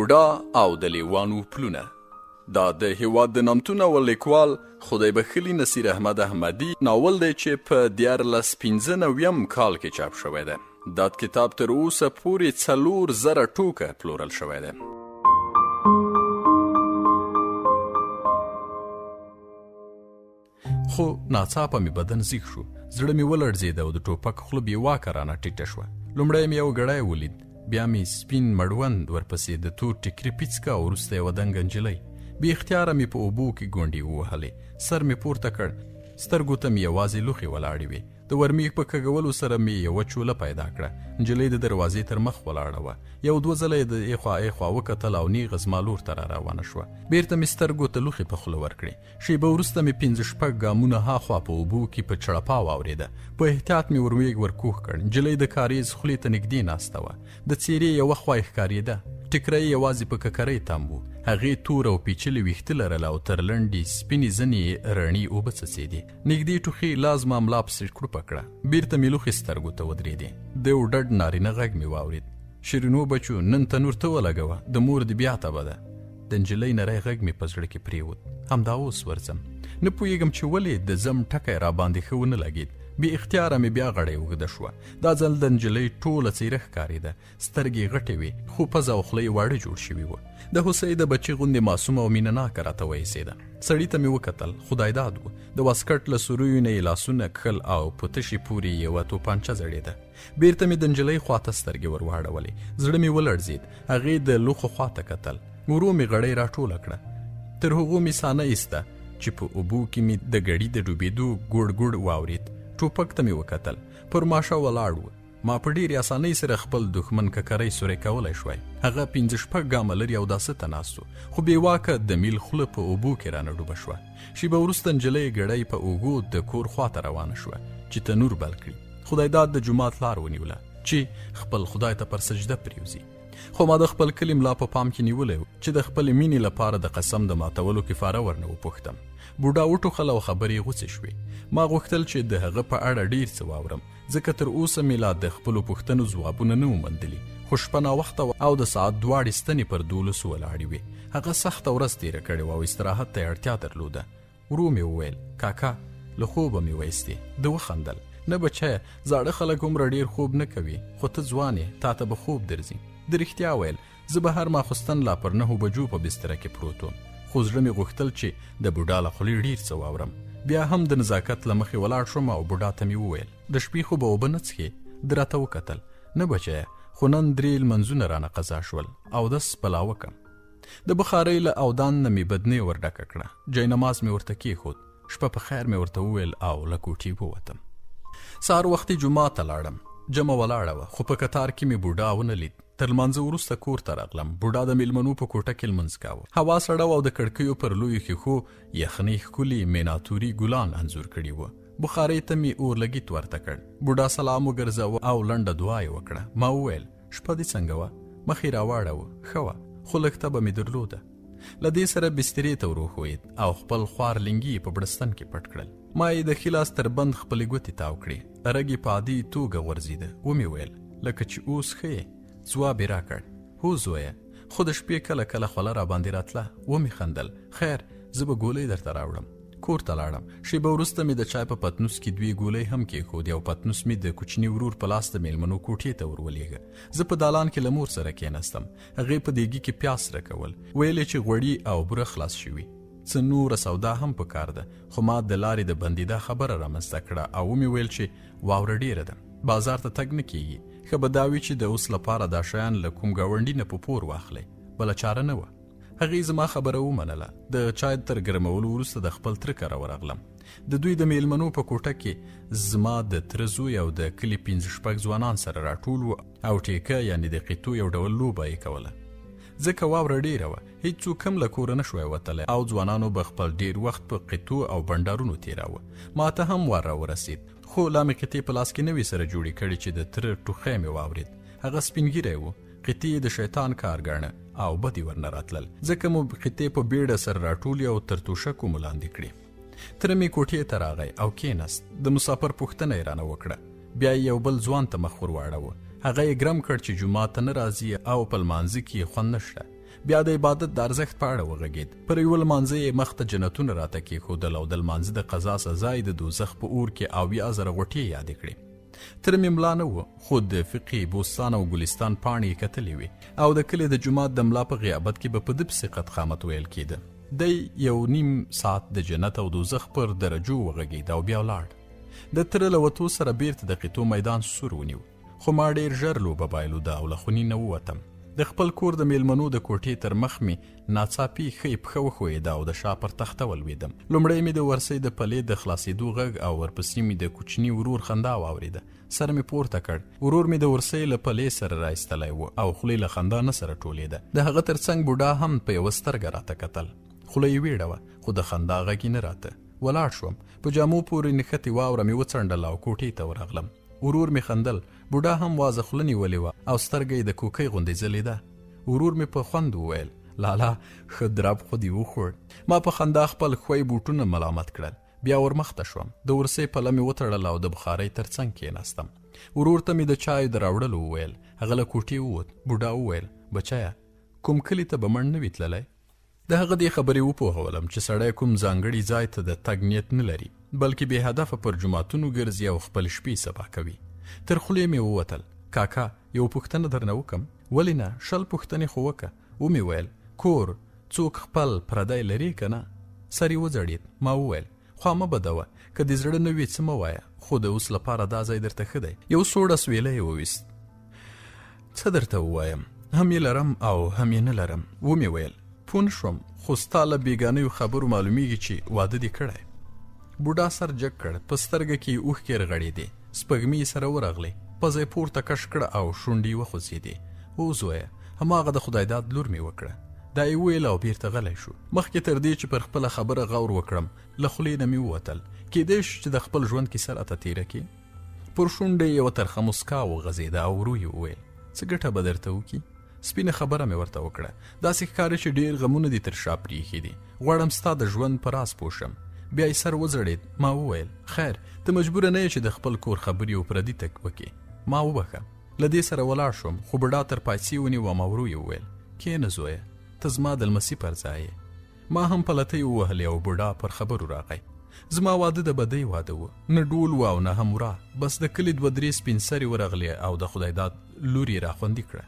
بوډا او د لېوانو پلونه. دا د هیواد د نامتو ناول لیکوال خدای بخښلي نصير احمد احمدي ناول دی چې په 1995 کال کې چاپ شوی دی. دا کتاب تر اوسه پورې 4,000 ټوکه پلورل شوی دی. خو ناڅاپه مې بدن زیږ شو، زړه مې ولړزېده او د ټوپک خوله بېواکه رانه ټیټه شوه. لومړی مې یو ګړی ولید، بیا مې سپین مړوند ورپسې د تور ټیکري پیڅکه او وروسته یوه دنګه نجلۍ. بې اختیاره مې په اوبو کې ګونډې ووهلې، سر مې پورته کړ، سترګو ته مې یوازې لوښې ولاړې وې. د ورمېږ په کږولو سره مې یوه چوله پیدا کړه. نجلۍ د دروازې تر مخ ولاړه وه. یو دوه ځله یې د ایخوا ایخوا وکتل او نیغه زما لور ته را روانه شوه. بیرته مې سترګو ته لوښې په خوله ورکړې. شیبه وروسته مې 5-6 ګامونه هاخوا په اوبو کې په چړپا واورېده. په احتیاط مې ورمېږ ورکوښ کړ. نجلۍ د کاریز خولې ته نږدې ناسته وه. د څېرې یوه خوا یې ښکارېده، ټیکری یوازې په ککرۍ تم و. هغې تور او پیچلي ویښته لرل او تر لنډې سپینې زنې یې رڼې اوبه څڅېدې. نږدې ټوخې لاس ما ملا پسې کړوپه کړه. بیرته مې لوښې سترګو ته ودرېدې. د یو ډډ نارینه غږ مې واورېد: شیرینو بچو، نن تنور ته ولګوه، د مور د بیا تبه ده. د نجلۍ نری غږ مې په زړه کې پرېوت. همدا اوس ورځم. نه پوهېږم چې ولې د زم ټکی راباندې ښه ونه لګېد. بې اختیاره مې بیا غړۍ اوږده شوه. دا ځل د نجلۍ ټوله څېره ښکارېده، سترګې غټې وې، خو پزه او خوله یې واړه جوړ شوي وه. د هوسۍ د بچي غوندې معصومه او مینه ناکه راته وایسېده. سړي ته مې وکتل، خدای داد و. د واسکټ له سوریو نه یې لاسونه کښل او په تشي پورې یوه توپانچه ځړېده. بیرته مې د نجلۍ خواته سترګې ور واړولې. زړه مې ولړزېد. هغې د لوښو خواته کتل. ورو مې غړۍ راټوله کړه. تر هغو مې سانه ایسته چې په اوبو کې مې د ګړي د ډوبېدو ګوړ ګوړ واورېد. ټوپک ته مې وکتل، پر ماشه ولاړ و. ما په ډېرې اسانۍ سره خپل دښمن ککرۍ سوری کولی شوی. هغه 5-6 ګامه لرې او داسې ته ناست و، خو بې واکه د میل خوله په اوبو کې رانه ډوبه شوه. شیبه وروسته نجلۍ ګړۍ په اوږو د کور خواته روانه شوه چې تنور بل کړي. خدای داد د جومات لار ونیوله چې خپل خدای ته پر سجده پرېوځي. خو ما د خپل کلي ملا په پام کې نیولی و چې د خپلې مینې لپاره د قسم د ماتولو کفاره ورنه وپوښتم. بوډا وټوخل او خبرې غوڅې شوې. ما غوښتل چې د هغه په اړه ډېر څه واورم، ځکه تر اوسه مې لا د خپلو پوښتنو ځوابونه نه و موندلي. خو شپه ناوخته او د ساعت 2 ستنې پر 12 ولاړې وې. هغه سخته ورځ تېره کړې وه او استراحت ته یې اړتیا درلوده. ورو مې وویل: کاکا، له خوبه مې ویستې. ده وخندل: نه بچیه، زاړه خلک هومره ډېر خوب نه کوي، خو ته ځوان یې، تا ته به خوب درځي. د رښتیا ویل، زه به هر ماخوستن لا پر 9 بجو په بستره کې پروت وم. خو زړه مې غوښتل چې د بوډا له خولې ډېر څه واورم. بیا هم د نزاکت له مخې ولاړ شوم او بوډا ته مې وویل: د شپې خو به اوبه نه څښې؟ ده راته وکتل: نه بچیه، خو نن 3 لمنځونه رانه قضا شول، اودس بلا وکم. د بخارۍ له اودان نه مې بدنې ور ډکه کړه. جاینماز مې ورته کېښود. شپه په خیر مې ورته وویل او له کوټې ووتم. سهار وختي جومات ته لاړم. جمع ولاړه وه، خو په کتار کې مې بوډا ونه لید. تر لمانځه وروسته کور ته راغلم. بوډا د میلمنو په کوټه کې لمونځ کاوه. هوا سړه وه او د کړکیو پر لویو ښیښو یخنۍ ښکلي میناتوري ګلان انځور کړي وه. بخارۍ ته مې اورلګیت ورته کړ. بوډا سلام وګرځاوه او لنډه دعا یې وکړه. ما وویل: شپه دې څنګه وه؟ مخ یې راواړوه. ښه وه، خو لږ تبه مې درلوده. له دې سره بسترې ته وروښوید او خپل خوار لنګي یې په بړستن کې پټ کړل. ما یې د ښي لاس تر بند خپلې ګوتې تاو کړې. رګ یې په عادي توګه غورځېده. ومې ویل: لکه چې اوس ښه یې؟ ځواب یې راکړ: هو زویه، خو د شپې کله کله خوله راباندې راتله. ومې خندل: خیر، زه به ګولۍ درته راوړم. کور ته لاړم. شیبه وروسته مې د چای په پتنوس کې 2 ګولۍ هم کېښودې او پتنوس مې د کوچني ورور په لاس د میلمنو کوټې ته ورولېږه. زه په دالان کې له مور سره کېناستم. هغې په دیګي کې پیاز راکول. ویلې چې غوړي او بوره خلاص شوي، څه نوره سودا هم پکار ده. خو ما د لارې د بندېدا خبره رامنځته کړه او ومې ویل چې واوره ډېره ده، بازار ته تګ نه کېږي. ښه به دا وي چې د اوس لپاره دا شیان له کوم ګاونډي نه په پور واخلئ. بله چاره نه وه. هغې زما خبره ومنله. د چای تر ګرمولو وروسته د خپل تره کره ورغلم. د دوی د میلمنو په کوټه کې زما د تره زوی او د کلي 5-6 ځوانان سره راټول وو او ټیکه یعنې د قیتو یو ډول لوبه یې کوله. ځکه واوره ډېره وه، هېڅوک هم له کوره نه شوی وتلی او ځوانانو به خپل ډېر وخت په قیتو او بنډارونو تېراوه. ما ته هم وار راورسېد، خو لا مې قیتې په لاس کې نه وې سره جوړې کړې چې د تره ټوخی مې واورېد. هغه سپین ږیری و. قیتې د شیطان کار ګاڼه او بدې ورنه راتلل. ځکه مو قیتې په بیړه سره راټولې او تر توشکو مو لاندې کړې. تره مې کوټې ته راغی او کېناست. د مسافر پوښتنه یې رانه وکړه. بیا یې یو بل ځوان ته مخ ور واړوه. هغه یې ګرم کړ چې جومات ته نه راځي او په لمانځه کې خوند نشته. بیا د عبادت د ارزښت په اړه وغږید. پر یو لمانځه یې مخ ته جنتونه راته کېښودل او د لمانځه د قضا سزا یې د دوزخ په اور کې 80,000 غوټې یادې کړې. تر مې ملا نه و، خو د فقې بوستان او ګلستان پاڼې یې کتلې وې او د کلي د جومات د ملا په غیابت کې به په ده پسې قد قامت ویل کېده. دی 1.5 ساعت د جنت او دوزخ پر درجو وغږید او بیا ولاړ. د تره له وتو سره بیرته د قیتو میدان سور ونیو، خو ما ډېر ژر لوبه بایلوده او له خونې نه ووتم. د خپل کور د میلمنو د کوټې تر مخ مې ناڅاپي ښۍ پښه وښویېده او د شا پر تخته ولوېدم. لومړی مې د ورسۍ د پلې د خلاصېدو غږ او ورپسې مې د کوچني ورور خندا واورېده. سر مې پورته کړ. ورور مې د ورسۍ له پلې سره رایستلی و او خولې له خندا نه سره ټولېده. د هغه تر څنګ بوډا هم په یوه سترګه راته کتل. خوله یې ویړه وه، خو د خندا غږ یې نه راته. ولاړ شوم. په جامو پورې نښتې واوره مې وڅنډله او کوټې ته ورغلم. ورور مې خندل. بوډا هم وازه خوله نیولې وه او سترګه یې د کوکۍ غوندې ځلېده. ورور مې په خوند وویل، لالا ښه درب خو دې وخوړ. ما په خندا خپل ښوی بوټونه ملامت کړل. بیا ورمخته شوم. د ورسۍ پله مې وتړله او د بخارۍ تر څنګ کېناستم. ورور ته مې د چایو د راوړلو وویل. هغه له کوټې ووت. بوډا وویل، بچیه کوم کلي ته به مړ نه وي تللی؟ د هغه دې خبرې وپوهولم چې سړی کوم ځانګړي ځای ته د تګ نیت نه لري، بلکې بې هدفه پر جوماتونو ګرځي او خپل شپې سبا کوي. تر خولې مې ووتل، کاکا یو پوښتنه درنه وکم؟ ولې نه، 20 پوښتنې خو وکه. ومې ویل، کور څوک خپل پردی لري که نه؟ سر یې وځړېد. ما وویل، خوا مه بدوه، که دې زړه نه وي څه مه وایه، خو د اوس لپاره دا ځای درته ښه دی. یو سوړه سویله یې وویست. څه درته ووایم، هم یې لرم او هم یې نه لرم. ومې ویل، پوه نه شوم، خو ستا له بېګانیو خبرو معلومیږي چې واده دې کړی. بوډا سر جګ کړ. په سترګه کې یې اوښکې رغړېدې. سپږمې یې سره ورغلې. پزه یې پورته کش کړه او شونډې یې وخوځېدې. او زویه، هماغه د خدای داد لور مې وکړه. دا یې وویل او بیرته غلی شو. مخکې تر دې چې پر خپله خبره غور وکړم، له خولې نه مې ووتل، کېدی شي چې د خپل ژوند کیسه راته تېره کړي. پر شونډه یې یوه ترخه مسکا وغځېده او ورو یې وویل، څه ګټه به درته وکړي؟ سپینه خبره مې ورته وکړه. داسې ښکاري چې ډېر غمونه دې تر شا پرېښي دي. غواړم ستا د ژوند په راز پوه شم. بیا یې سر وځړېد. ما وویل، خیر ته مجبوره نه یې چې د خپل کور خبرې او پردي تک وکړې. ما وبخه. له دې سره ولاړ شوم، خو بوډا تر پایڅې ونیوم او ورو یې وویل، کښېنه زویه، ته زما د لمسي پر ځای یې. ما هم پلتۍ ووهلې او بوډا پر خبرو راغی. زما واده د بدۍ واده و، نه ډول و او نه هم ورا. بس د کلي 2-3 سپین سرې ورغلې او د خدای داد لور یې راخوندي کړه.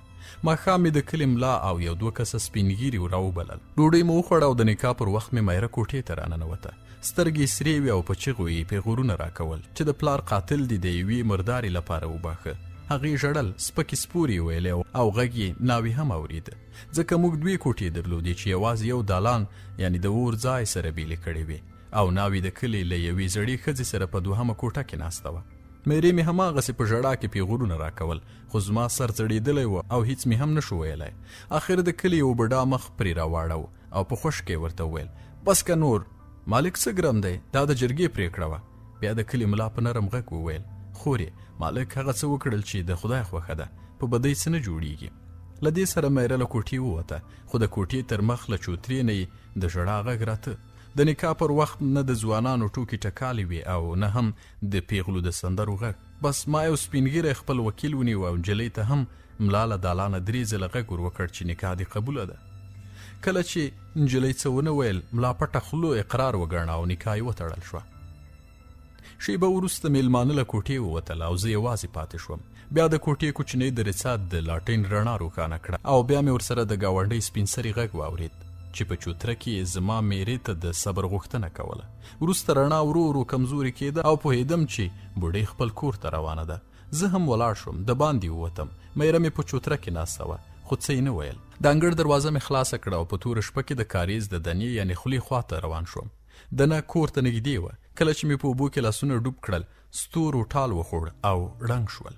ماښام مې د کلي ملا او یو 2 کسه سپین ږیري راوبلل. ډوډۍ مې وخوړه او د نکاح پر وخت مې میره کوټې ته راننوته. سترګې سرې وې او په چغو یې پیغورونه راکول چې د پلار قاتل دې د یوې مردارې لپاره وباښه. هغې ژړل، سپکې سپورې ویلې او غږ یې ناوې هم اورېده، ځکه موږ 2 کوټې درلودې چې یوازې یو دالان یعنې د اور ځای سره بیلې کړې وې او ناوې د کلي له یوې زړې ښځې سره په 2مه کوټه کې ناسته وه. میرې مې هماغسې په ژړا کې پیغورونه راکول، خو زما سر ځړېدلی و او هیڅ مې هم نشو ویلی. اخر د کلي یو بوډا مخ پرې راواړو او په خوش کې ورته وویل، بس که نور، مالک څه ګرم دی، دا د جرګې پرېکړه وه. بیا د کلي ملا په نرم غږ وویل، خورې مالک هغه څه وکړل چې د خدای خوښه ده، په بدۍ څه نه جوړیږي. له دې سره میره له کوټې ووته، خو د کوټې تر مخ له چوترې نه یې د ژړا غږ راته. د نکاح پر وخت نه د ځوانانو ټوکې ټکالې وې او نه هم د پیغلو د سندرو غږ. بس ما یو سپینږیری خپل وکیل ونیو او نجلۍ ته هم ملا له دالانه 3 ځله غږ ور وکړ چې نکاح دې قبوله ده. کله چې نجلۍ څه ونه ویل، ملا پټه خوله اقرار وګڼه او نکاح یې وتړل شوه. شیبه وروسته میلمانه له کوټې ووتل او زه یوازې پاتې شوم. بیا د کوټې کوچنۍ درېڅه د لاټین رڼا روښانه کړه او بیا مې ورسره د ګاونډۍ سپین سري غږ واورېد چې په چوتره کې زما میرې ته د صبر غوښتنه کوله. وروسته رڼا ورو ورو کمزورې کېده او پوهېدم چې بوډۍ خپل کور ته روانه ده. زه هم ولاړ شوم، د باندې ووتم. میره مې په چوتره کې ناسته وه، خو څه یې نه ویل. د انګړ دروازه مې خلاصه کړه او په توره شپه کې د کاریز د دنې یعنې خولې خواته روان شوم. دنه کور ته نږدې وه. کله چې مې په اوبو کې لاسونه ډوب کړل، ستورو ټال وخوړ او ړنګ شول.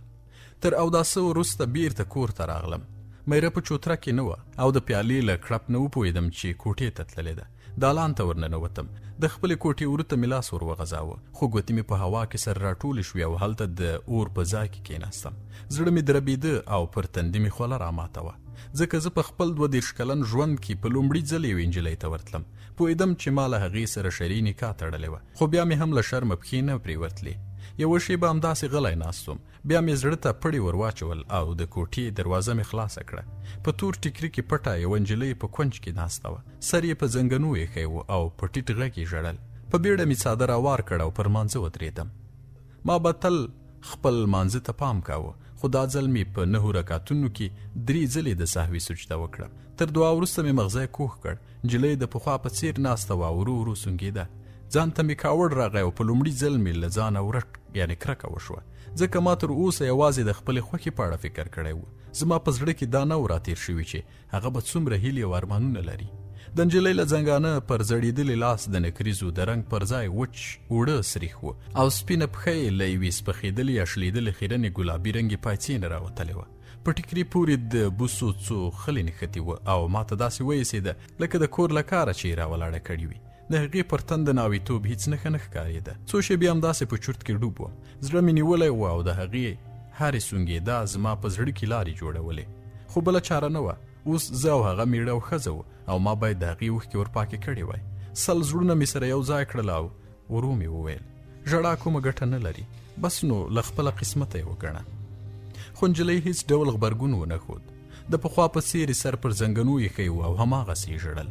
تر اوداسه وروسته بیرته کور ته راغلم. میره په چوتره کې نه وه او د پیالې له کړپ نه وپوهېدم چې کوټې ته تللې ده. دالان ته ورننوتم. د خپلې کوټې وروته مې لاس ور وغځاوه، خو ګوتې مې په هوا کې سر راټولې شوې او هلته د اور په ځای کې کېناستم. زړه مې دربېده او پر تندي مې خوله راماته وه، ځکه زه په خپل 22 کلن ژوند کې په لومړي ځل یوې نجلۍ ته ورتلم. پوهېدم چې ما له هغې سره شرعي نکاح تړلې وه، خو بیا مې هم له شرمه پښې نه پرېوتلې. یوه شیبه همداسې غلی ناست وم. بیا مې زړه ته پړی ور واچول او د کوټې دروازه مې خلاصه کړه. په تور ټیکري کې پټه یوه نجلۍ په کونج کې ناسته وه. سر یې په زنګنو ایښی و او په ټیټ غږ یې ژړل. په بیړه مې څادر اوار کړ او پر مانځه ودرېدم. ما به تل خپل مانځه ته پام کاوه، خو دا ځل مې په 9 رکعتونو کې 3 ځلې د سهوي سجده وکړه. تر دعا وروسته مې مغزی کوږ کړ. نجلۍ د پخوا په څیر ناسته وه او ورو ورو سونګېده. ځان ته مې کاوړ راغی او په لومړي ځل مې له ځانه ورک یعنې کرکه وشوه، ځکه ما تر اوسه یوازې د خپلې خوښې په اړه فکر کړی و. زما په زړه کې دا نه و راتېر شوي چې هغه به څومره هیلې او ارمانونه لري. د نجلۍ له زنګانه پر زړېدلي لاس د نکریزو د رنګ پر ځای وچ اوړه سریښ و او سپینه پښه یې له یوې سپخېدلې یا شلېدلې خیرنې ګلابي رنګې پایڅې نه راوتلې وه. په ټیکري پورې د بوسو څو خلې نښتې وه او ما ته داسې وایسېده لکه د کور له کاره چې یې راولاړه کړې وي. د هغې پر تن د ناویتوب هیڅ نښه نه ښکارېده. څو شېبې همداسې په چورت کې ډوب وم. زړه مې نیولی و او د هغې هرې سونګېدا زما په زړه کې لارې جوړولې، خو بله چاره نه وه. اوس زه او هغه میړه او ښځه وو او ما باید د هغې اوښکې ورپاکې کړې وای. سل زړونه مې سره یو ځای کړل او ورو مې وویل ژړا کومه ګټه نه لري، بس نو له خپله قسمته یې وګڼه. خو نجلۍ هیڅ ډول غبرګون ونه ښود. د پخوا په څېر سر پر زنګنو ایښی و او هماغسې یې ژړل.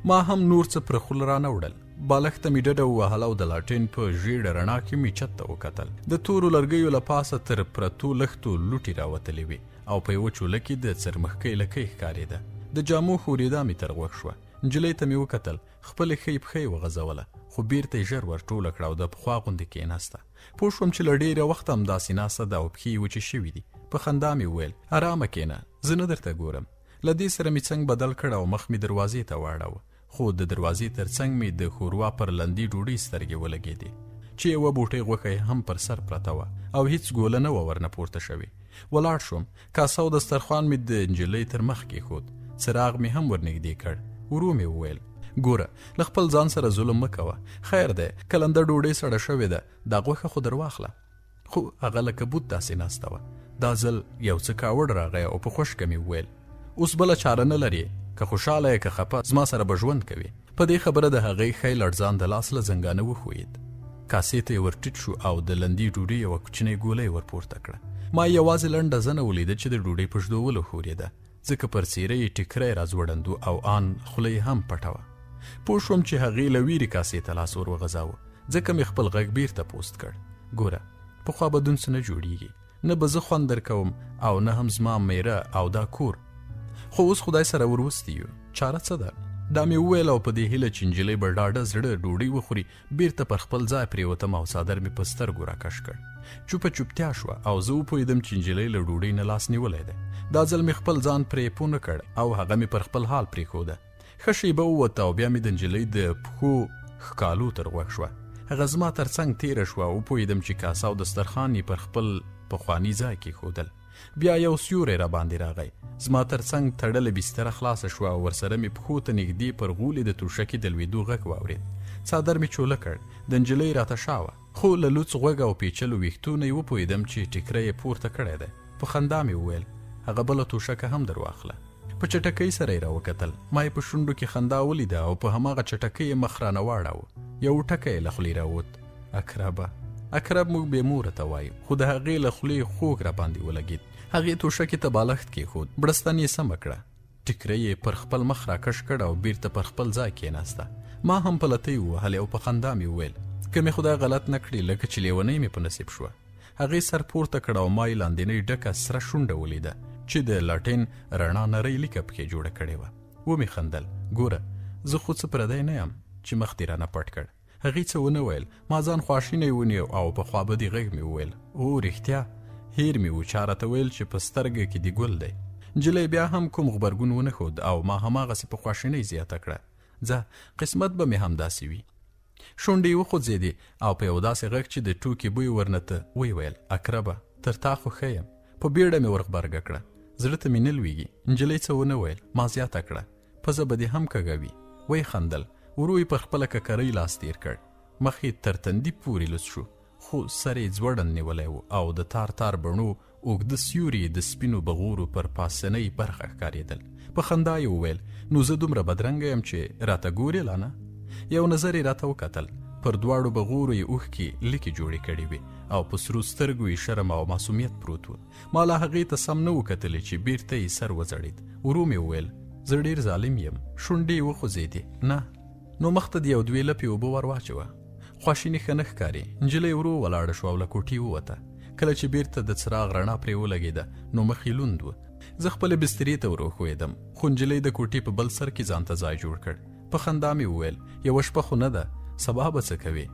ما هم نور څه پر خوله رانه وړل. بالښت ته مې ډډه ووهله او د لاټین په ژېړه رڼا کې مې چت ته وکتل. د تورو لرګیو له پاسه تر پرتو لښتو لوټې راوتلې وې او په یوه چوله کې د څرمښکۍ لکۍ ښکارېده. د جامو ښورېدا مې تر غوږ شوه. نجلۍ ته مې وکتل، خپلې ښۍ پښه یې وغځوله، خو بیرته یې ژر ور ټوله کړه او د پخوا غوندې کېناسته. پوه شوم چې له ډېره وخته همداسې ناسته ده او پښې یې وچې شوي دي. په خندا مې وویل ارامه کېنه، زه نه درته ګورم. له دې سره مې څنګ بدل کړ او مخ مې دروازې ته واړاوه، خو د دروازې تر څنګ مې د ښوروا پر لندې ډوډۍ سترګې ولګېدې چې یوه بوټۍ غوښه هم پر سر پرته وه او هیڅ ګوله نه وه ورنه پورته شوې. ولاړ شوم. کاسه او دسترخوان مې د نجلۍ تر مخ کېښود. څراغ مې هم ورنږدې کړ. ورو مې وویل ګوره، له خپل ځان سره ظلم مه کوه. خیر دی، که لنده ډوډۍ سړه شوې ده، دا غوښه خو در واخله. خو هغه لکه بوت داسې ناسته وه. دا ځل یو څه کاوړ راغی او په خوشکه مې وویل اوس بله چاره نه لرې، که خوشحاله یې که خفه، زما سره به ژوند کوې. په دې خبره د هغې ښی لړزان د لاس له زنګانه وښویېد. کاسې ته یې ورټیټ شو او د لندې ډوډۍ یوه کوچنۍ ګوله یې ورپورته کړه. ما یوازې لنډه زنه ولیده چې د ډوډۍ په ژدولو ښورېده، ځکه پر څېره یې ټیکری راځوړند و او ان خوله یې هم پټه وه. پوه شوم چې هغې له ویرې کاسې ته لاس ور وغځاوه، ځکه مې خپل غږ بیرته پوست کړ. ګوره، پخوا بدون څه نه جوړېږي، نه به زه خوند درکوم او نه هم زما میره او دا کور. خو اوس خدای سره وروستي یو، چاره څه ده؟ دا مې وویل او په دې هیله چې نجلۍ به ډاډه زړه ډوډۍ وخوري بیرته پر خپل ځای پرېوتم او څادر مې په سترګو راکش کړ. چوپه چوپتیا شوه او زه وپوهېدم چې نجلۍ له ډوډۍ نه لاس نیولی دی. دا ځل مې خپل ځان پرې پوه نه کړ او هغه مې پر خپل حال پرېښوده. ښه شیبه ووته او بیا مې د نجلۍ د پښو ښکالو تر غوږ شوه. هغه زما تر څنګ تېره شوه او وپوهېدم چې کاسه او دسترخوان یې پر خپل پخواني ځای کېښودل. بیا یو سیوری را باندې راغی. زما تر څنګ تړلې بستره خلاصه شوه او ورسره مې پښو ته نږدې پر غولې د توشکې د لوېدو غږ واورېد. څادر مې چوله کړ. د نجلۍ راته شا وه، خو له لوڅ غوږ او پیچلو ویښتو نه یې وپوهېدم چې ټیکری یې پورته کړی دی. په خندا مې وویل هغه بله توشکه هم در واخله. په چټکۍ سره یې راوکتل. ما یې په شونډو کې خندا ولیده او په هماغه چټکۍ یې مخ رانه واړاوه. یو ټکی یې له خولې راووت. اکرب موږ بې موره ته وایو، خو د هغې له خولې خوږ را باندې ولګېد. هغې توشکې ته بالښت کېښود، بړستن یې سمه کړه، ټیکری یې پر خپل مخ راکش کړ او بیرته پر خپل ځای کېناسته. ما هم پلتۍ ووهلې او په خندا مې وویل که مې خدای غلط نه کړي لکه چې لیونۍ مې په نصیب شوه. هغې سر پورته کړ او ما یې لاندینۍ ډکه سره شونډه ولیده چې د لاټین رڼا نرۍ لیکه پکې جوړه کړې وه. ومې خندل. ګوره، زه خو څه پردی نه یم چې مخ دې رانه پټ کړ. هغې څه ونه ویل. ما ځان خواشینی ونیو او په خوابدي غږ مې وویل او رښتیا هیر مې و چا راته ویل چې په سترګه کې دې ګل دی. نجلۍ بیا هم کوم غبرګون ونه ښود او ما هماغسې په خواشینۍ زیاته کړه. ځه، قسمت به مې همداسې وي. شونډې یې وخوځېدې او په یو داسې غږ چې د ټوکې بوی ورنته ویې ویل اکربه، تر تا خو ښه یم. په بیړه مې ورغبرګه کړه. زړه ته مې نه لوېږي. نجلۍ څه ونه ویل. ما زیاته کړه پزه به دې هم کږه وي. ویې خندل. ورو یې پر خپله ککرۍ لاس تیر کړ. مخ یې تر تندي پورې لوڅ شو، خو سر یې ځوړند نیولی و او د تار تار بڼو اوږده سیوري د سپینو بغورو پر پاسنۍ برخه ښکارېدل. په خندا یې وویل نو زه دومره بدرنګه یم چې راته ګورې لا نه؟ یو نظر یې راته وکتل. پر دواړو بغورو یې اوښکې لیکې جوړې کړې وې او په سرو سترګو یې شرم او معصومیت پروت و. ما لا هغې ته سم نه و کتلی چې بیرته یې سر وځړېد. ورو مې وویل زه ډېر ظالم یم. شونډې یې وخوځېدې. نه نو مخ ته د یو دوې لپې اوبه ور واچوه. خواشیني ښه نه ښکاري. نجلۍ ورو ولاړه شوه او له کوټې ووته. کله چې بیرته د څراغ رڼا پرې ولګېده نو مخ یې لوند و. زه خپلې بسترې ته ور وښوېدم خو نجلۍ د کوټې په بل سر کې ځان ته ځای جوړ کړ. په خندا مې وویل یوه شپه خو نه ده، سبا به څه کوې؟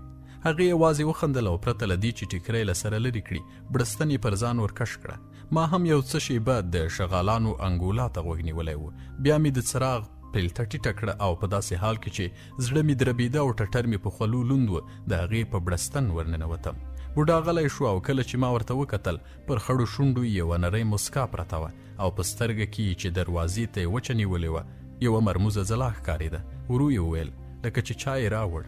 هغې یوازې وخندل او پرته له دې چې ټیکری له سره لرې کړي بړستن یې پر ځان ورکش کړه. ما هم یو څه شېبه د شغالانو انګولا ته غوږ نیولی و. بیا مې د څراغ پلته ټیټه کړه او په داسې حال کې چې زړه مې دربېده او ټټر مې په خولو لوند و د هغې په بړستن ورننوتم. بوډا غلی شو او کله چې ما ورته وکتل پر خړو شونډو یوه نرۍ مسکا پرته وه او په سترګه کې چې دروازې ته یې وچه نیولې وه یوه مرموزه ځلا ښکارېده. ورو یې وویل لکه چې چا یې راوړ.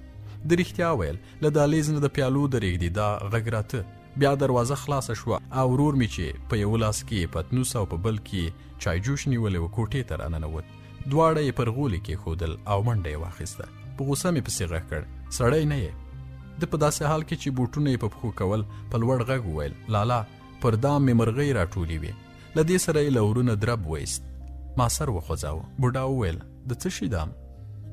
د رښتیا ویل له دهلیز نه د پیالو د رېږدېدا غږ راته. بیا دروازه خلاصه شوه او ورور مې چې په یو لاس کې پتنوس او په بل کې چایجوش نیولی و کوټې ته راننوت. دواړه یې پر غولي کېښودل او منډه یې واخیسته. په غوسه مې پسې غږ کړ سړی نه یې؟ د په داسې حال کې چې بوټونه یې په پښو کول په لوړ غږ وویل لالا پر دام مې مرغۍ راټولې وې. له دې سره یې له ورونه درب وایست. ما سر وخوځاوه. بوډا وویل د څه شي دام؟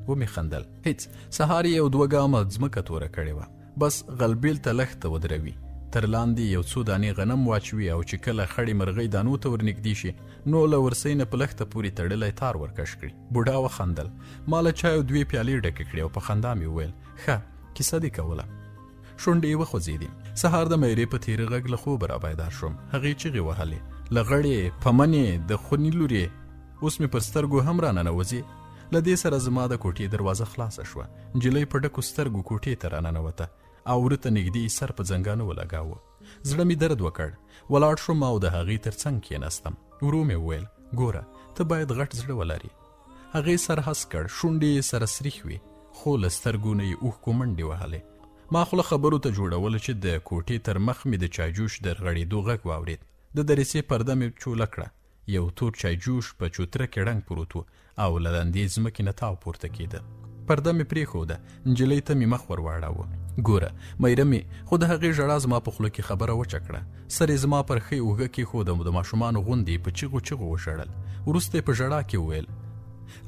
ومې خندل. هیڅ. سهار یې یو دوه ګامه ځمکه توره کړې وه. بس غلبیل ته لښته ودروي، تر لاندې یو څو دانې غنم واچوي او چې کله خړې مرغۍ دانو ته ورنږدې شي نو له ورسۍ نه په لښته پورې تړلی تار ورکش کړي. بوډا وخندل. ما له چایو 2 پیالې ډکې کړې او په خندا مې وویل ښه کیسه دې کوله. شونډې یې وخوځېدې. سهار د میرې په تېره غږ له خوبه را بیدار شوم. هغې چغې وهلې له غړې پمنې د خوني لورې اوس مې پر سترګو هم راننوځي. له دې سره زما د کوټې دروازه خلاصه شوه. نجلۍ په ډکو سترګو کوټې ته راننوته او ورته نږدې سر په زنګانه ولګاوه. زړه مې درد وکړ. ولاړ شوم او د هغې تر څنګ کېناستم. ورو مې وویل ګوره ته باید غټ زړه ولرې. هغې سر هس کړ. شونډې یې سره سریښ وې خو له سترګو نه یې اوښکو منډې وهلې. ما خو له خبرو ته جوړوله چې د کوټې تر مخ مې د چایجوش د غړېدو غږ واورېد. د دریڅې پرده مې چوله کړه. یو تور چایجوش په چوتره کې ړنګ پروت و او له لندې ځمکې نه تاو پورته کېده. پرده مې پرېښوده. نجلۍ ته مې مخ ور واړاوه. ګوره میره مې خو د هغې ژړا زما په خوله کې خبره وچه کړه. سر یې زما پر ښۍ اوږه کېښود او د ماشومانو غوندې په چیغو چیغو وژړل. وروسته یې په ژړا کې وویل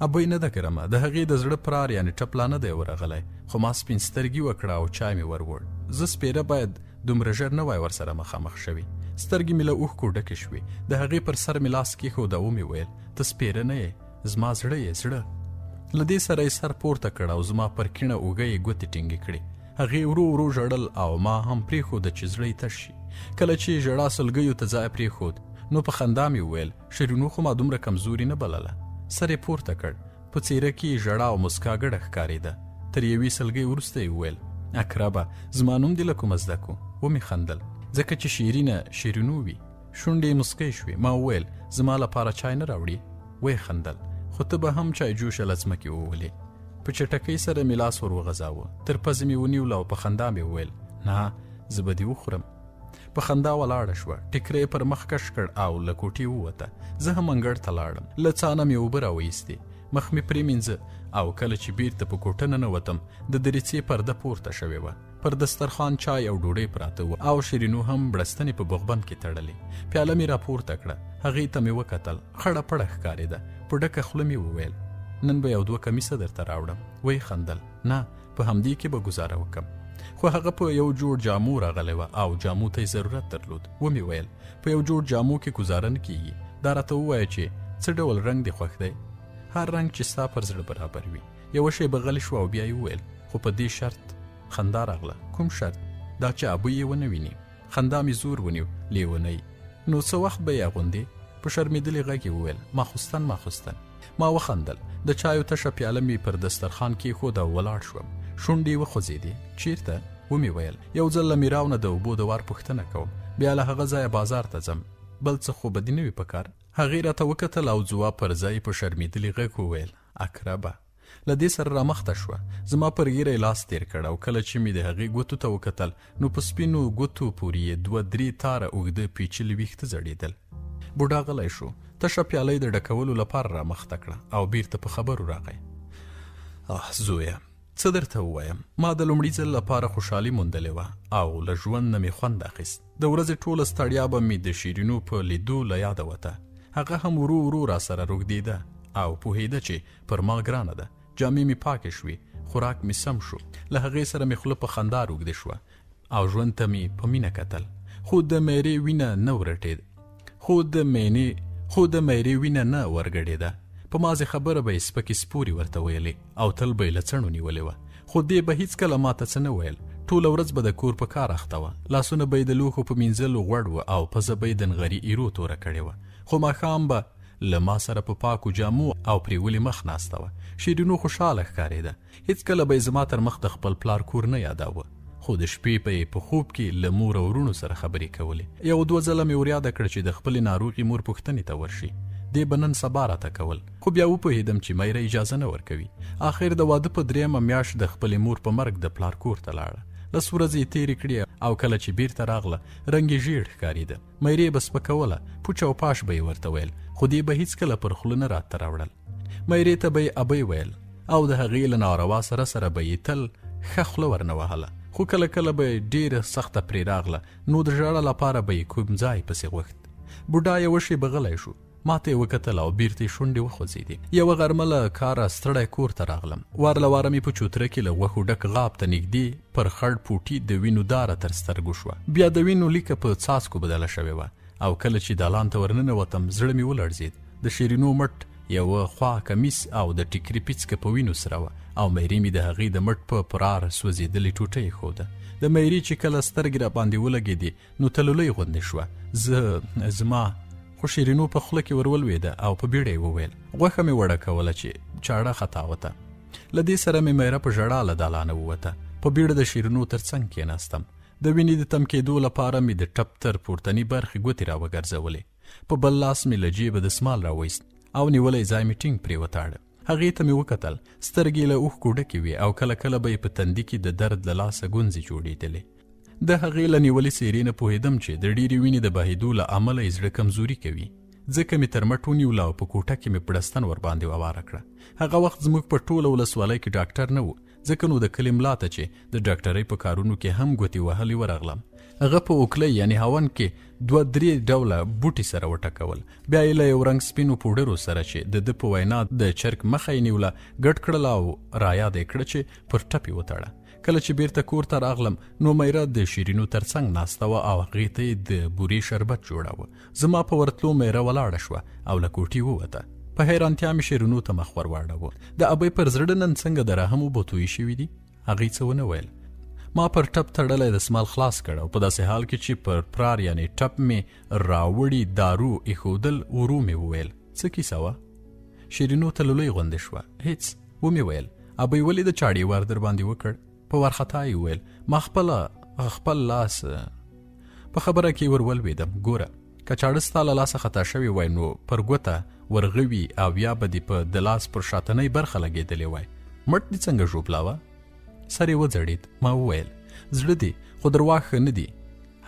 ابۍ نه ده کرمه د هغې د زړه پرار یعنې ټپلا نه دی ورغلی خو ما سپین سترګي وکړه او چای مې وروړ. زه سپېره باید دومره ژر نه وای ورسره مخامخ شوي. سترګې مې له اوښکو ډکې شوې. د هغې پر سر مې لاس کېښود او ومې ویل ته سپېره نه یې زما زړه یې زړه. له دې سره یې سر پورته کړ او زما پر کیڼه اوږه یې ګوتې ټینګې کړې. هغې ورو ورو ژړل او ما هم پرېښوده چې زړه یې تش شي. کله چې ژړا سلګیو ته ځای پرېښود نو په خندا مې وویل شیرینو خو ما دومره کمزوري نه بلله. سر یې پورته کړ. په څېره کې ژړا او مسکا ګډه ښکارېده. تر یوې سلګۍ وروسته یې وویل اقربه زما نوم دې له کومه زده کړو؟ ومې خندل ځکه چې شیرینه شیرینو وي. شونډې یې مسکی شوې. ما وویل زما لپاره چای نه راوړي؟ ویې خندل خو ته به هم چای جوشه له ځمکې وولې. په چټکۍ سره مې لاس ور وغځاوه. تر پزې مې ونیوله او په خندا مې وویل نه زه به دې وخورم. په خندا ولاړه شوه. ټیکری پر مخ کش کړ او له کوټې ووته. زه هم انګړ ته لاړم. له څانه مې اوبه راویستې. مخ مې پرېمینځه او کله چې بیرته په کوټه ننوتم د دریڅې پرده پورته شوې وه. پر دسترخوان چای او ډوډۍ پراته وه او شیرینو هم بړستنې په بغبند کې تړلې. پیاله مې راپورته کړه. هغې ته مې وکتل. خړه پړه ښکارېده. په ډکه خوله مې وویل نن به یو 2 کمیسه درته راوړم. ویې خندل نه په همدې کې به ګزاره وکم. خو هغه په یو جوړ جامو راغلی وه او جامو ته یې ضرورت درلود. ومې ویل په یو جوړ جامو کې ګزاره نه کېږي. دا راته ووایه چې څه ډول رنګ دې خوښ دی؟ هر رنګ چې ستا پر زړه برابر وي. یوه شیبه غلی شوه او بیا یې وویل خو په دې شرط. خندا راغله. کوم شرط؟ دا چې ابوی یې ونه ویني. خندا مې زور ونیو. لیونی نو څه وخت به یې اغوندې؟ په شرمېدلې غږ یې وویل ماخوستن ماخوستن. ما وخندل. د چایو تشه پیاله مې پر دسترخوان کېښوده او ولاړ شوم. شونډې یې وخوځېدې. چیرته؟ ومې ویل یو ځل له میراو نه د اوبو د وار پوښتنه کوم. بیا له هغه ځایه بازار ته ځم. بل څه خو به دې نه وي په کار؟ هغې راته وکتل او ځواب پر ځای په شرمېدلي غږ وویل اقربه. له دې سره رامخته شوه. زما پر ږیره یې لاس تېر کړ او کله چې مې د هغې ګوتو ته وکتل نو په سپینو ګوتو پورې یې 2-3 تاره اوږده پیچلي ویښته ځړېدل. بوډا غلی شو. تشه پیاله یې د ډکولو لپاره رامخته کړه او بیرته په خبرو راغی. زویه څه درته ووایم، ما د لومړي ځل لپاره خوشحالي موندلې وه او له ژوند نه مې خوند اخیست. د ورځې ټوله ستړیا به مې د شیرینو په لیدو له یاده وته. هغه هم ورو ورو را سره روږدېده او پوهېده چې پر ما ګرانه ده. جامې مې پاکې شوې، خوراک مې سم شو، له هغې سره مې خوله په خندا روږدې شوه او ژوند ته مې په مینه کتل. خو د میرې وینه نه ورټېد، خو د میرې وینه نه ورګډېده. په مازې خبره به یې سپکې سپورې ورته ویلې او تل به یې له څڼو نیولې وه. خو دې به هیڅکله ماته څه نه ویل. ټوله ورځ به د کور په کار اخته وه. لاسونه به یې د لوښو په مینځلو غوړ وه او پزه به یې د نغري ایرو توره کړې وه. خو ماښام به له ما سره په پاکو جامو او پریولي مخ ناسته وه. شیرینو خوشحاله ښکارېده. هیڅکله به یې زما تر مخ د خپل پلار کور نه یاداوه. خو د شپې به یې په خوب کې له مور او وروڼو سره خبرې کولې. یو دوه ځله مې وریاده کړه چې د خپلې ناروغې مور پوښتنې ته ورشي. دې به نن سبا راته کول، خو بیا وپوهېدم چې میره اجازه نه ورکوي. آخر د واده په 3مه میاشت د خپلې مور په مرګ د پلار کور ته لاړه. لس ورځې یې تېرې کړې او کله چې بیرته راغله رنګ یې ژیړ ښکارېده. میرې به سپکوله، پوچ او پاش به یې ورته ویل، خو دې به هیڅکله پر خوله نه راته راوړل. میرې ته به یې ابۍ ویل او د هغې له ناروا سره به یې تل ښه خوله ورنه وهله. خو کله کله به یې ډېره سخته پرې راغله نو د ژړا لپاره به یې کوم ځای پسې غوښت. بوډا یوه شېبه غلی شو، ماته یې وکتل او بیرته یې شونډې وخوځېدې. یوه غرمه له کاره ستړی کور ته راغلم. وار له واره مې په چوتره کې له غوښو ډک غاب ته نږدې پر خړ پوټي د وینو داره تر سترګو شوه. بیا د وینو لیکه په څاڅکو بدله شوې وه او کله چې دالان ته ورننوتم زړه مې ولړزېد. د شیرینو مټ یوه خوا کمیس او د ټیکري پیڅکه په وینو سره وه او میرې مې د هغې د مټ په پرار سوځېدلې ټوټه یې ښوده. د میرې چې کله سترګې را باندې ولګېدې نو تلولۍ غوندې شوه. زما خو شیرینو په خوله کې ورولوېده او په بیړه یې وویل. غوښه مې وړه کوله چې چاړه خطا وته. له دې سره مې میره په ژړا له دالانه ووته. په بیړه د شیرینو تر څنګ کېناستم. د وینې د تم کېدو لپاره مې د ټپ تر پورتني برخې ګوتې را وګرځولې. په بل لاس مې له جیبه دسمال راوایست او نیولی ځای مې ټینګ پرې وتاړه. هغې ته مې وکتل، سترګې له اوښکو ډکې وې او کله کله به یې په تندي کې د درد له لاسه ګونځې جوړېدلې. د هغې له نیولې څېرې نه پوهېدم چې د ډېرې وینې د بهېدو له امله یې زړه کمزوري کوي. ځکه مې تر مټ ونیوله او په کوټه کې مې پړستن ورباندې وواره کړه. هغه وخت زموږ په ټوله ولسوالۍ کې ډاکټر نه و، ځکه نو د کلي ملا ته چې د ډاکټرۍ په کارونو کې هم ګوتې وهلې ورغلم. هغه په اوکلۍ یعنې هاون کې 2-3 ډوله بوټي سره وټکول. بیا یې له یو رنګ سپینو پوډرو سره چې د ده په وینا د چرګ مخه یې نیوله ګډ کړل او رایاد یې کړه چې پر ټپ یې وتړه. کله چې بیرته کور ته راغلم نو میره د شیرینو تر څنګ ناسته وه او هغې ته یې د بورې شربت جوړاوه. زما په ورتلو میره ولاړه شوه او له کوټې ووته. په حیرانتیا مې شیرینو ته مخ ور واړاوه. د ابۍ پر زړه نن څنګه د رحم اوبه تویې شوي دي؟ هغې څه ونه ویل. ما پر ټپ تړلی دسمال خلاص کړ او په داسې حال کې چې پر پرار یعنې ټپ مې راوړي دارو ایښودل ورو مې وویل. څه کیسه وه؟ شیرینو ته لولۍ غوندې شوه. هېڅ. ومې ویل ابۍ ولې د چاړې وار در باندې وکړ؟ په وارخطا یې وویل ما خپل لاس په خبره کې ور ولوېدم. ګوره که چاړه ستا له لاسه خطا شوې وای نو پر ګوته ورغوي او یا به دې په د لاس پر شاتنۍ برخه لګېدلې وای. مټ دې څنګه ژوبلاوه؟ سر یې وځړېد. ما وویل زړه دې خو درواغ ښه نه دي.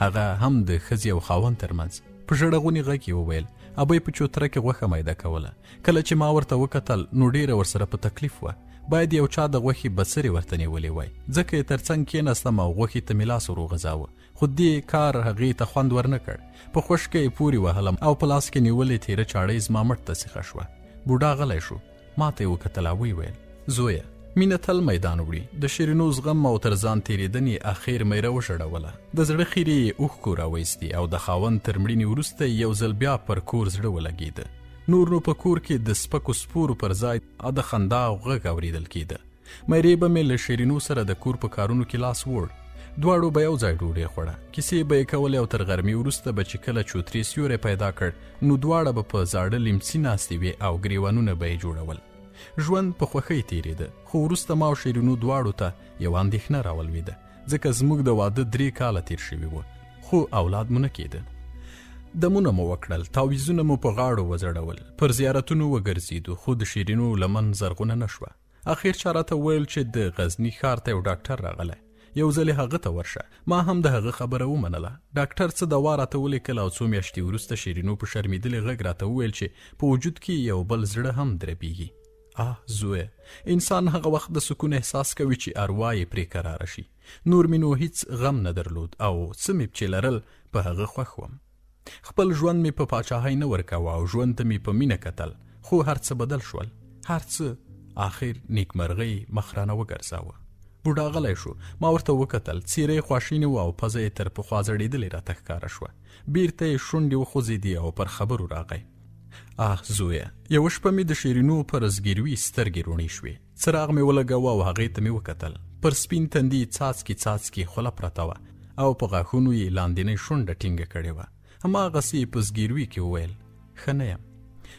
هغه هم د ښځې او خاوند ترمنځ. په ژړغوني غږ یې وویل ابۍ په چوتره کې غوښه میده کوله. کله چې ما ورته وکتل نو ډېره ورسره په تکلیف وه. باید یو چا د غوښې بڅرې ورته نیولې وای. ځکه یې تر څنګ کېناستم او غوښې ته مې لاس ور وغځاوه. خو دې کار هغې ته خوند ورنه کړ. په خوشکه یې پورې وهلم او په لاس کې نیولې تېره چاړه یې زما مټ ته سیخه شوه. بوډا غلی شو. ما ته یې وکتل او ویې ویل زویه مینه تل میدان وړي. د شیرینو زغم او تر ځان تېرېدنې اخیر میره وشړوله. د زړه خیرې یې اوښکو راوایستې او د خاوند تر مړینې وروسته یو ځل بیا پر کور زړه ولګېده. نور نو په کور کې د سپکو سپورو پر ځای د خندا او غږ اورېدل کېده. میرې به مې له شیرینو سره د کور په کارونو کې لاس وړ. دواړو به یو ځای ډوډۍ خوړه. کیسې به یې کولې او تر غرمې وروسته به چې کله چوترې سیوری پیدا کړ نو دواړه به په زاړه لیمڅي ناستې وې او ګریوانونه به یې جوړول. ژوند په خوښۍ تېرېده. خو وروسته ما او شیرینو دواړو ته یوه اندېښنه راولوېده. ځکه زموږ د واده 3 کاله تېر شوي وو خو اولاد مو نه کېده. دمونه مو وکړل، تاویزونه مو په غاړو وځړول، پر زیارتونو وګرځېدو خو د شیرینو لمن زرغونه نه شوه. اخر چا راته ویل چې د غزني ښار ته یو ډاکټر راغلی، یو ځل هغه ته ورشه. ما هم د هغه خبره ومنله. ډاکټر څه دوا راته ولیکل او څو میاشتې وروسته شیرینو په شرمېدلې غږ راته وویل چې په وجود کې یو بل زړه هم دربیږي. زویه، انسان هغه وخت د سکون احساس کوي چې اروا یې پرې قراره شي. نور مې نو هیڅ غم نه درلود او څه مې چې لرل په هغه خوښ وم. خپل ژوند مې په پاچاهۍ نه ورکاوه او ژوند ته مې په مینه کتل، خو هر څه بدل شول. هر څه آخر نیکمرغۍ مخ رانه وګرځاوه. بوډا غلی شو. ما ورته وکتل، څیره یې خواشینې وه او پزه یې تر پخوا زړېدلې راته ښکاره شوه. بیرته یې شونډې وخوځېدې او پر خبرو راغی. زویه، یوه شپه مې د شیرینو پر زګیروي سترګې روڼې شوې. څراغ مې ولګاوه او هغې ته مې وکتل. پر سپین تندي څاڅکي څاڅکي خوله پرته وه او په غاښونو یې لاندینۍ شونډه ټینګه کړې وه. هماغسې یې په زګیروي کې وویل، ښه نه یم.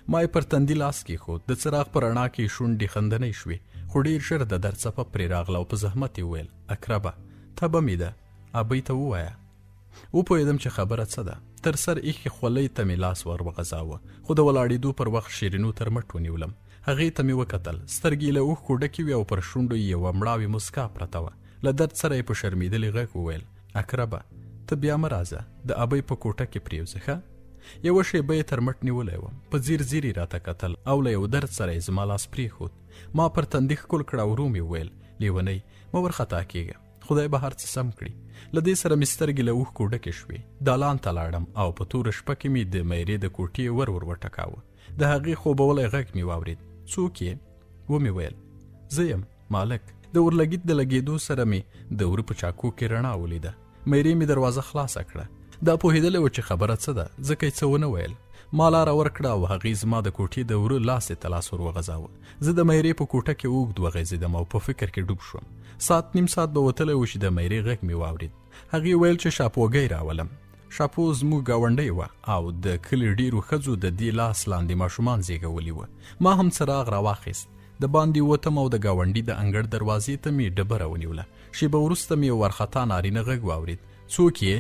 ما یې پر تندي لاس کېښود. د څراغ په رڼا کې شونډې خندنۍ شوې، خو ډېر ژر د درد څپه پرې راغله او په زحمت یې وویل، اقربه، تبه مې ده، ابۍ ته ووایه. وپوهېدم چې خبره څه ده. تر سر ایښې خولۍ ته مې لاس ور وغځاوه، خو د ولاړېدو پر وخت شیرینو تر مټ ونیولم. هغې ته مې وکتل، سترګې یې له اوښکو ډکې وې او پر شونډو یې یوه مړاوې مسکا پرته وه. له درد سره یې په شرمېدلې غږ وویل، اقربه، ته بیا مه راځه، د ابۍ په کوټه کې پرېوځه ښه. یوه شېبه یې تر مټ نیولی وم. په ځیر ځیر یې راته کتل او له یو درد سره یې زما لاس پرېښود. ما پر تندي ښکل کړه او ورو مې وویل، لیونۍ، مه ورخطا کېږه، خدای به هر څه سم کړي. له دې سره مې سترګې له اوښکو ډکې شوې. دالان ته لاړم او په توره شپه کې مې د میرې د کوټې ور وټکاوه. د هغې خوبولی غږ مې واورېد. څوک یې؟ ومې ویل، زه یم مالک. د اورلګیت د لګېدو سره مې د وره په چاکو کې رڼا ولیده. میرې مې دروازه خلاصه کړه. دا پوهېدلی و چې خبره څه ده، ځکه یې څه ونه ویل. ما لاره ورکړه او هغې زما د کوټې د وره لاس ته لاس ور وغځاوه. زه د میرې په کوټه کې اوږد وغځېدم او په فکر کې ډوب شوم. ساعت نیم ساعت به وتلی و چې د میرې غږ مې واورېد. هغې ویل چې شاپوګۍ راولم. شاپو زموږ ګاونډۍ وه او د کلي ډېرو ښځو د دې لاس لاندې ماشومان زیږولي وه. ما هم څراغ راواخیست. د باندې ووتم او د ګاونډي د انګړ دروازې ته مې ډبره ونیوله. شېبه وروسته مې وارخطا نارینه غږ واورېد، څوک یې؟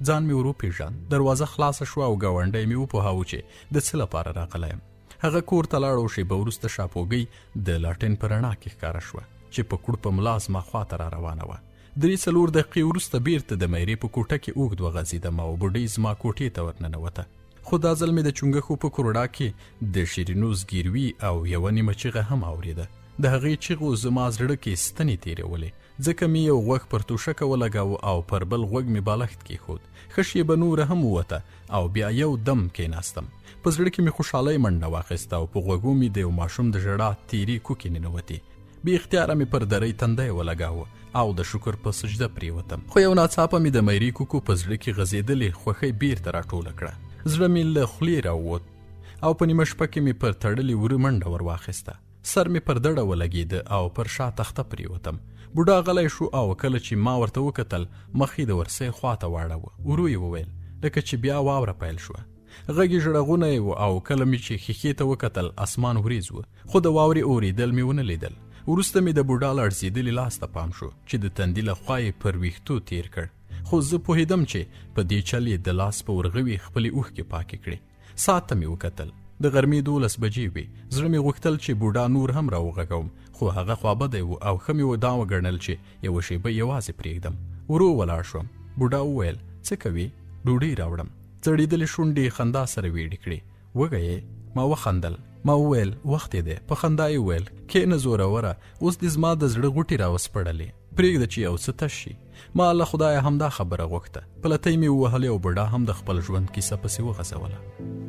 ځان مې ور وپېژاند. دروازه خلاصه شوه او ګاونډی مې وپوهاوه چې د څه لپاره راغلی یم. هغه کور ته لاړ او شېبه وروسته شاپوګۍ د لاټین په رڼا کې ښکاره شوه چې په کړوپ په ملا زما خواته را روانه وه. 3-4 دقیقې وروسته بیرته د میرې په کوټه کې اوږد وغځېدم او بوډۍ زما کوټې ته ورننوته. خو دا ځل مې د چونګښو په کوروډا کې د شیرینو زګیروي او یوه نیمه چیغه هم اورېده. د هغې چیغو زما زړه کې ستنې تېرولې، ځکه مې یو غوږ پر توشکه ولګاوه او پر بل غوږ مې بالښت کېښود. ښه شېبه نوره هم ووته او بیا یو دم کېناستم. په زړه کې مې خوشحالۍ منډه واخیسته او په غوږو مې د یو ماشوم د ژړا تېرې کوکې ننوتې. بې اختیاره مې پر درۍ تندی ولګاوه او د شکر په سجده پرېوتم. خو یو ناڅاپه مې د میرې کوکو په زړه کې غځېدلې خوښۍ بیرته راټوله کړه. زړه مې له خولې راووت او په نیمه شپه کې مې پر تړلې وره منډه ور واخیسته. سر مې پر دړه ولګېده او پر شا تخته پرېوتم. بوډا غلی شو او کله چې ما ورته وکتل، مخ یې د ورسۍ خواته واړوه. ورو یې وویل، لکه چې بیا واوره پیل شوه. غږ یې ژړغونی و او کله مې چې ښیښې ته وکتل، اسمان وریځ و، خو د واورې اورېدل مې ونه لیدل. وروسته مې د بوډا لړزېدلي لاس ته پام شو چې د تندي له خوا یې پر ویښتو تیر کړ. خو زه پوهېدم چې په دې چل یې د لاس په ورغوي خپلې اوښکې پاکې کړې. ساعت ته مې وکتل، د غرمې 12 بجې وې. زړه مې غوښتل چې بوډا نور هم راوغږوم، خو هغه خوابدی و او ښه مې دا وګڼل چې یوه شېبه یوازې پرېږدم. ورو ولاړ شوم. بوډا وویل، څه کوې؟ ډوډۍ راوړم. ځړېدلې شونډې خندا سره ویډې کړې. وږی یې؟ ما وخندل. ما وویل، وخت یې دی. په خندا یې وویل، کښېنه زوروره، اوس دې زما د زړه غوټې راوسپړلې، پرېږده چې یو څه تش شي. ما له خدایه همدا خبره غوښته. پلتۍ مې ووهلې او بوډا هم د خپل ژوند کیسه پسې وغځوله.